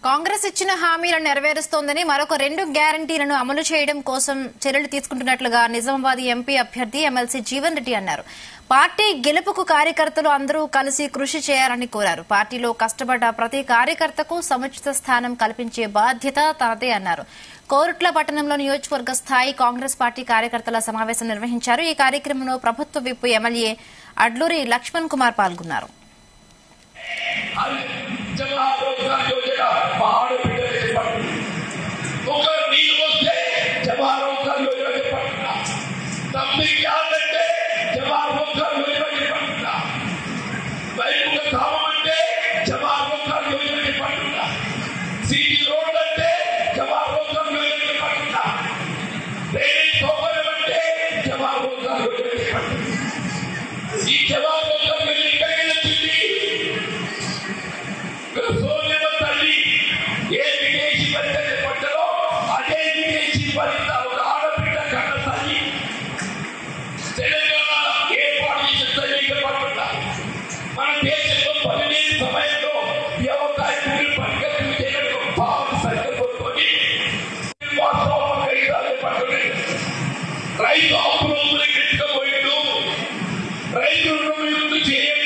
కాంగ్రెస్ ఇచ్చిన హామీలను నెరవేరుస్తోందని మరొక 2 గ్యారంటీలను అమలు చేయడం కోసం చర్యలు తీసుకుంటున్నట్లుగా నిజామాబాద్ ఎంపీ అభ్యర్థి ఎమ్మెల్సీ జీవన్ రెడ్డి అన్నారు. పార్టీ గెలుపుకు కార్యకర్తలు అందరూ కలిసి కృషి చేయాలని కోరారు. పార్టీలో కష్టపడ్డ ప్రతి కార్యకర్తకు సముచిత స్థానం కల్పించే బాధ్యత తనదే అన్నారు. కోరుట్ల పట్టణంలో నియోజకవర్గ స్థాయి కాంగ్రెస్ పార్టీ కార్యకర్తల సమావేశం నిర్వహించారు. ఈ కార్యక్రమంలో ప్రభుత్వ విప్ ఎమ్మెల్యే అడ్లూరి లక్ష్మణ్ కుమార్ పాల్గొన్నారు. రైతు అప్పులు రైతు రుణముక్తి చేయండి.